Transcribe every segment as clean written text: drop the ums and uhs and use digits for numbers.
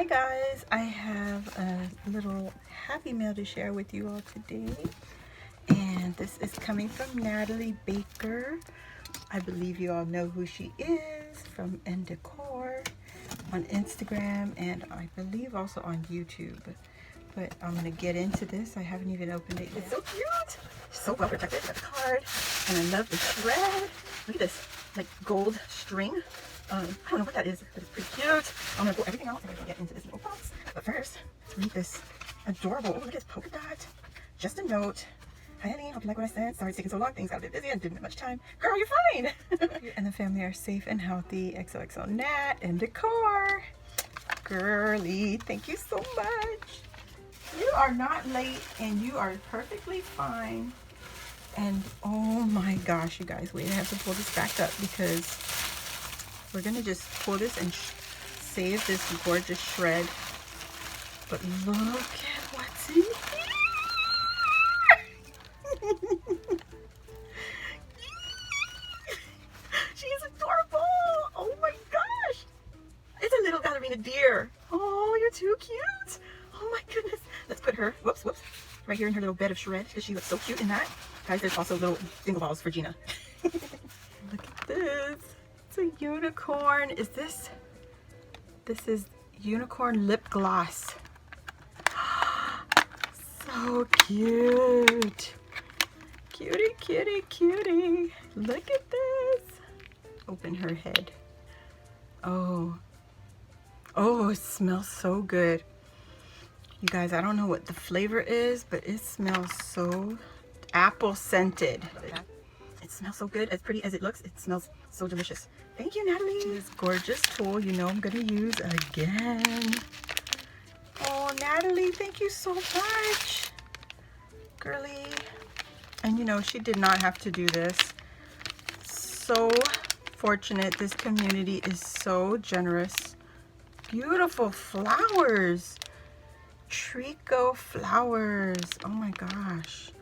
Hi guys, I have a little happy mail to share with you all today, and this is coming from Natalie Baker. I believe you all know who she is from Ndecor on Instagram, and I believe also on YouTube. But I'm gonna get into this. I haven't even opened it yet. It's so cute, so well protected. Got the card, and I love the shred. Look at this, like gold string. I don't know what that is, but it's pretty cute. I'm gonna pull everything out and get into this little box. But first, let's read this adorable. Oh, look at this polka dot. Just a note. Hi, honey. Hope you like what I said. Sorry it's taking so long. Things got a bit busy. I didn't have much time. Girl, you're fine. You and the family are safe and healthy. XOXO Nat and Ndecor. Girly, thank you so much. You are not late and you are perfectly fine. And oh my gosh, you guys, wait, I have to pull this back up because we're gonna just pull this and save this gorgeous shred. But look at what's in here. She's adorable. Oh my gosh. It's a little ballerina deer. Oh, you're too cute. Oh my goodness. Let's put her, whoops, right here in her little bed of shred because she looks so cute in that. Guys, there's also little dingle balls for Gina. Look at this. It's a unicorn. This is unicorn lip gloss. So cute. Cutie, cutie, cutie. Look at this. Open her head. Oh, it smells so good. You guys, I don't know what the flavor is, but it smells so apple scented. It smells so good. As pretty as it looks, it smells so delicious. Thank you, Natalie. This gorgeous tool, you know I'm gonna use again. Oh, Natalie, thank you so much. Girly. And you know, she did not have to do this. So fortunate. This community is so generous. Beautiful flowers. Trico flowers. Oh my gosh.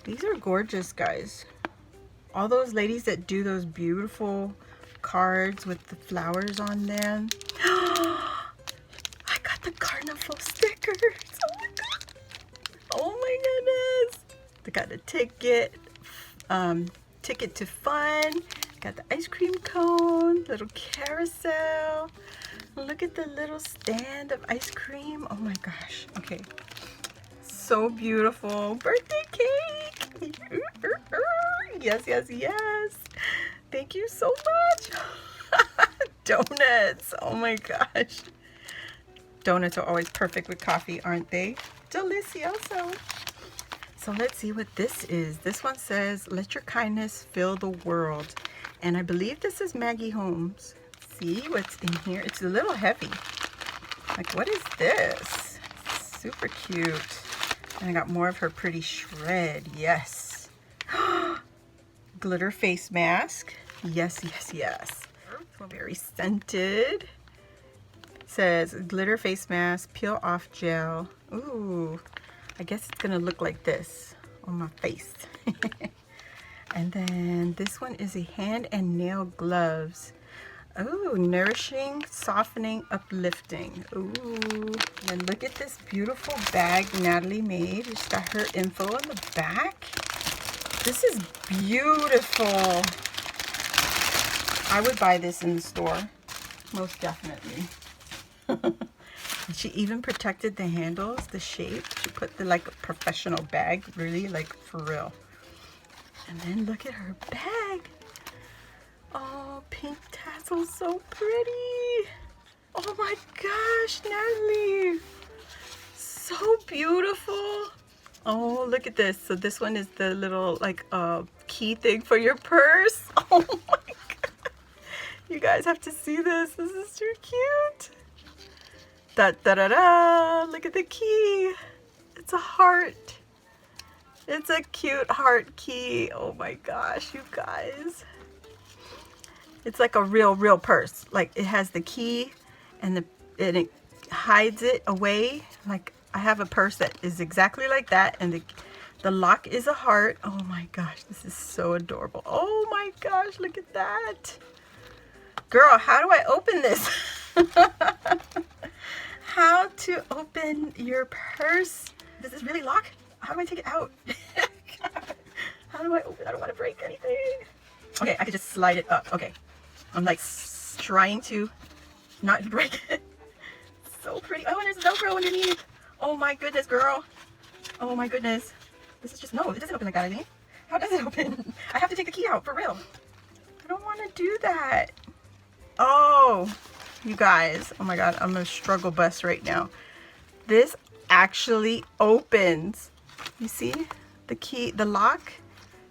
These are gorgeous, guys. All those ladies that do those beautiful cards with the flowers on them. I got the carnival stickers. Oh my god. Oh my goodness. They got the ticket to fun. Got the ice cream cone, little carousel. Look at the little stand of ice cream. Oh my gosh. Okay. So beautiful. Birthday cake. Yes, yes, yes. Thank you so much. Donuts. Oh my gosh. Donuts are always perfect with coffee, aren't they? Delicioso. So let's see what this is. This one says, let your kindness fill the world. And I believe this is Maggie Holmes. See what's in here? It's a little heavy. Like, what is this? Super cute. And I got more of her pretty shred. Yes. Glitter face mask. Yes, yes, yes. Very scented. It says glitter face mask, peel off gel. Ooh, I guess it's gonna look like this on my face. And then this one is a hand and nail gloves. Oh, nourishing, softening, uplifting. Ooh, and look at this beautiful bag Natalie made. It's got her info on the back. This is beautiful. I would buy this in the store, most definitely. She even protected the handles, the shape. She put the like a professional bag, really, like for real. And then look at her bag. Oh, pink tassels, so pretty. Oh my gosh, Natalie. So beautiful. Oh, look at this. So this one is the little like key thing for your purse. Oh my god. You guys have to see this. This is too cute. Da da da da. Look at the key. It's a heart. It's a cute heart key. Oh my gosh, you guys. It's like a real purse. Like it has the key and it hides it away. Like I have a purse that is exactly like that, and the lock is a heart. Oh my gosh, this is so adorable. Oh my gosh, look at that. Girl, how do I open this? to open your purse. Does this really lock? How do I take it out? How do I open? I don't want to break anything. Okay, I could just slide it up. Okay. I'm like trying to not break it. So pretty. Oh, and there's Velcro underneath. Oh my goodness, girl. Oh my goodness. This is just, no, it doesn't open like that, I think. How does it open? I have to take the key out, for real. I don't want to do that. Oh, you guys. Oh my God, I'm a struggle bus right now. This actually opens. You see the key, the lock?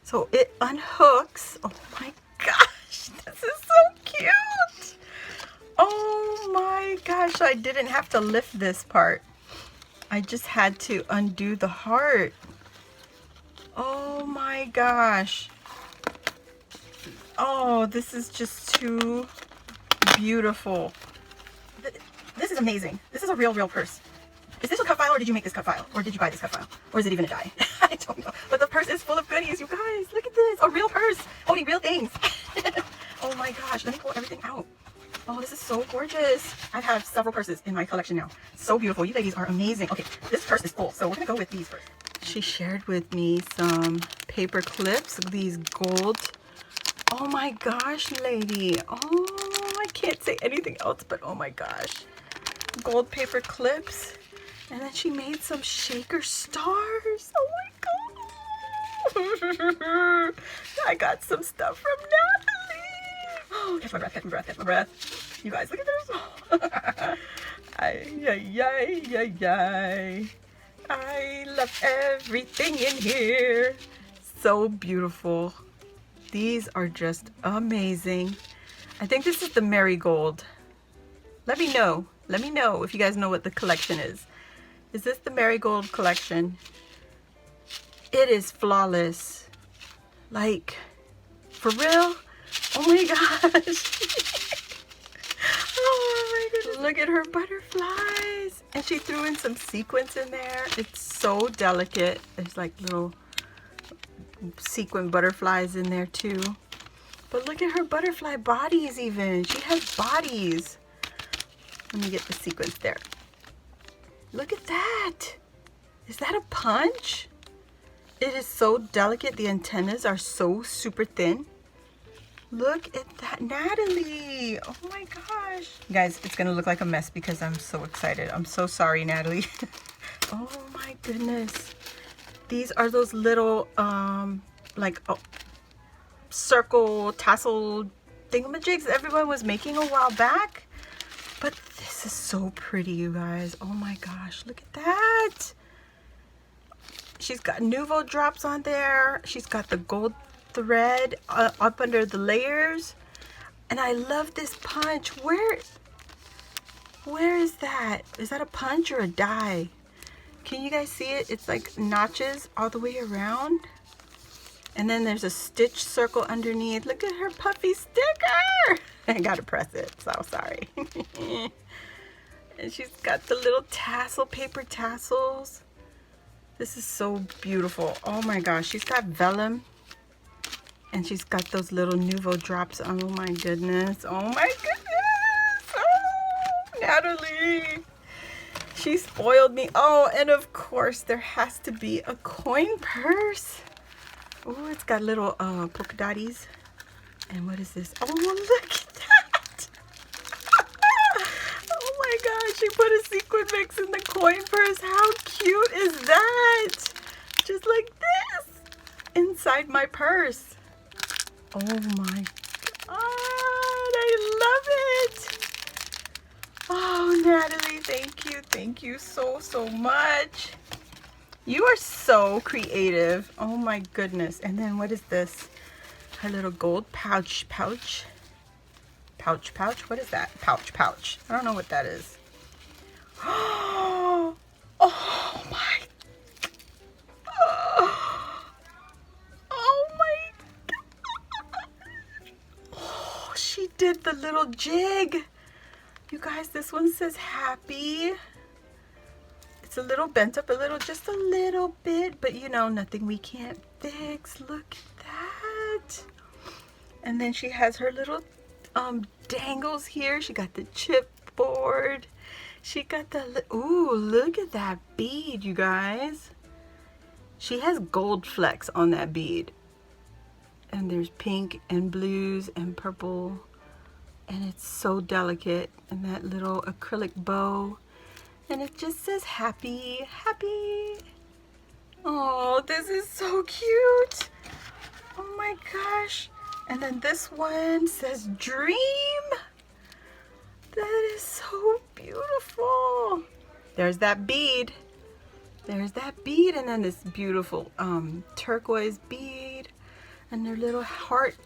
So it unhooks. Oh my gosh, this is so cute. Oh my gosh, I didn't have to lift this part. I just had to undo the heart. Oh my gosh. Oh, this is just too beautiful. This is amazing. This is a real purse. Is this a cut file, or did you make this cut file? Or did you buy this cut file? Or is it even a die? I don't know. But the purse is full of goodies, you guys. Look at this. A real purse holding real things. Oh my gosh. Let me pull everything out. Oh, this is so gorgeous. I have several purses in my collection now. So beautiful. You ladies are amazing. Okay, this purse is full, so we're going to go with these first. She shared with me some paper clips, these gold. Oh my gosh, lady. Oh, I can't say anything else, but oh my gosh. Gold paper clips. And then she made some shaker stars. Oh my god. I got some stuff from Natalie. Oh, catch my breath, catch my breath, catch my breath. You guys, look at this. I love everything in here. So beautiful. These are just amazing. I think this is the marigold. Let me know. Let me know if you guys know what the collection is. Is this the marigold collection? It is flawless. Like, for real? Oh my gosh. Oh my goodness. Look at her butterflies. And she threw in some sequins in there. It's so delicate. There's like little sequin butterflies in there too. But look at her butterfly bodies even. She has bodies. Let me get the sequins there. Look at that. Is that a punch? It is so delicate. The antennas are so super thin. Look at that, Natalie. Oh my gosh. Guys, it's gonna look like a mess because I'm so excited. I'm so sorry, Natalie. Oh my goodness. These are those little, circle tassel thingamajigs everyone was making a while back. But this is so pretty, you guys. Oh my gosh, look at that. She's got Nuvo drops on there. She's got the gold thread up under the layers. And I love this punch. Where is that? Is that a punch or a die? Can you guys see it? It's like notches all the way around. And then there's a stitch circle underneath. Look at her puffy sticker. I gotta press it, so sorry. And she's got the little tassel, paper tassels. This is so beautiful. Oh my gosh, she's got vellum. And she's got those little Nuvo drops. Oh my goodness. Oh my goodness. Oh, Natalie. She spoiled me. Oh, and of course there has to be a coin purse. Oh, it's got little polka dotties. And what is this? Oh, look at that. Oh my gosh, she put a sequin mix in the coin purse. How cute is that? Just like this inside my purse. Oh my god, I love it. Oh, Natalie, thank you so much. You are so creative. Oh my goodness. And then what is this? Her little gold pouch. What is that? Pouch. I don't know what that is. Oh my. Oh my god. Oh, she did the little jig. You guys, this one says happy. It's a little bent up just a little bit, but you know, nothing we can't fix. Look at that. And then she has her little dangles here. She got the chipboard. She got the, ooh, look at that bead, you guys. She has gold flecks on that bead. And there's pink and blues and purple. And it's so delicate. And that little acrylic bow. And it just says happy, happy. Oh, this is so cute. Oh my gosh. And then this one says dream. That is so beautiful. There's that bead. There's that bead, and then this beautiful turquoise bead, and their little heart.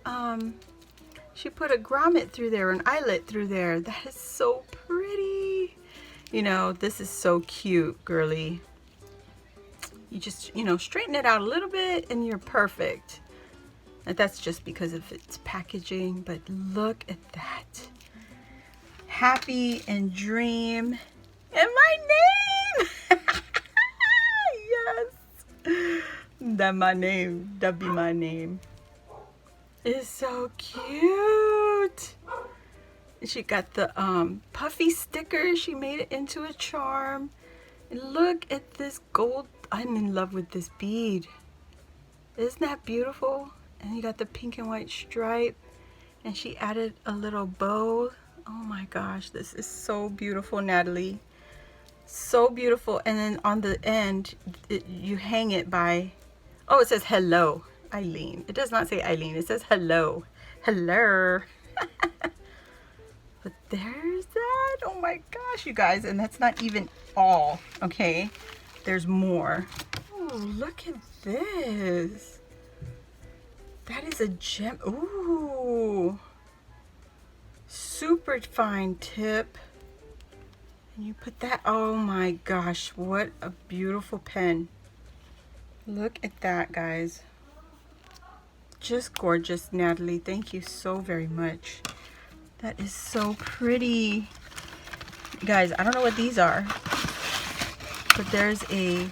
She put a grommet through there, an eyelet through there. That is so pretty. You know, this is so cute, girly. You just, you know, straighten it out a little bit, and you're perfect. And that's just because of its packaging, but look at that. Happy and dream and my name. Yes, that my name, that be my name. It's so cute. She got the puffy sticker. She made it into a charm. And look at this gold. I'm in love with this bead. Isn't that beautiful? And you got the pink and white stripe, and she added a little bow. Oh my gosh, this is so beautiful, Natalie. So beautiful. And then on the end, you hang it by, oh, it says hello, Eileen. It does not say Eileen, it says hello. Hello. But there's that. Oh my gosh, you guys. And that's not even all, okay? There's more. Oh, look at this. That is a gem. Ooh. Super fine tip. And you put that, oh my gosh, what a beautiful pen. Look at that, guys. Just gorgeous, Natalie. Thank you so very much. That is so pretty. Guys, I don't know what these are, but there's a,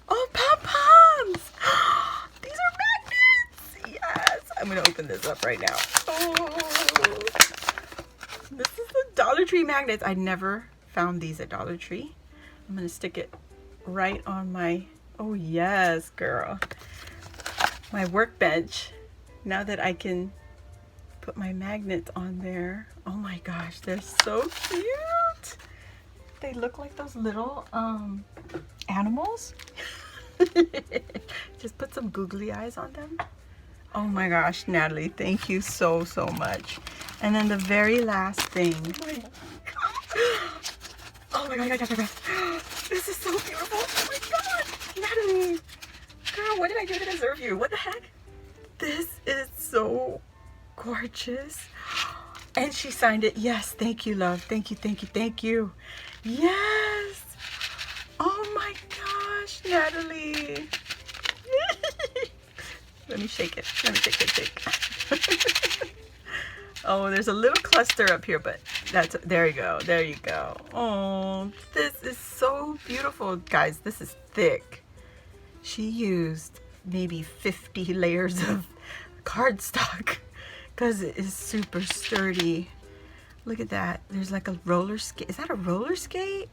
oh, pom-poms. These are magnets. Yes, I'm gonna open this up right now. Oh, this is the Dollar Tree magnets. I never found these at Dollar Tree. I'm gonna stick it right on my, oh yes, girl, my workbench. Now that I can put my magnets on there. Oh my gosh, they're so cute. They look like those little animals. Just put some googly eyes on them. Oh my gosh, Natalie, thank you so, so much. And then the very last thing. Oh my god, this is so beautiful. Oh my god, Natalie. Girl, what did I do to deserve you? What the heck? This is so gorgeous. And she signed it. Yes, thank you, love. Thank you, thank you, thank you. Yes. Oh my gosh, Natalie. Let me shake it. Let me shake. Oh, there's a little cluster up here, but that's, there you go. There you go. Oh, this is so beautiful. Guys, this is thick. She used maybe 50 layers of cardstock because it is super sturdy. Look at that. There's like a roller skate. Is that a roller skate?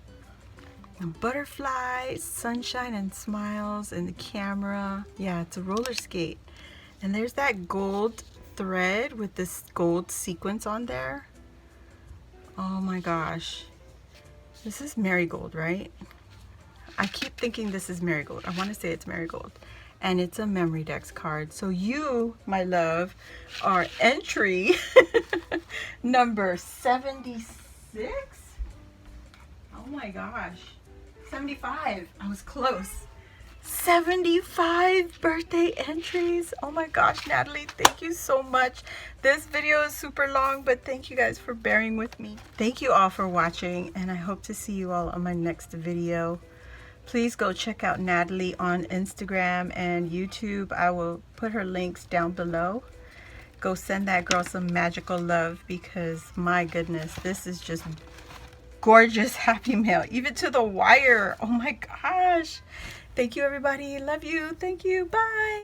A butterfly, sunshine and smiles, and the camera. Yeah, it's a roller skate. And there's that gold thread with this gold sequence on there. Oh my gosh. This is marigold, right? I keep thinking this is marigold. I want to say it's marigold. And it's a Memory Dex card. So you, my love, are entry number 76. Oh my gosh. 75. I was close. 75 birthday entries. Oh my gosh, Natalie, thank you so much. This video is super long, but thank you guys for bearing with me. Thank you all for watching, and I hope to see you all on my next video. Please go check out Natalie on Instagram and YouTube. I will put her links down below. Go send that girl some magical love, because my goodness, this is just gorgeous happy mail, even to the wire. Oh my gosh. Thank you, everybody. Love you. Thank you. Bye.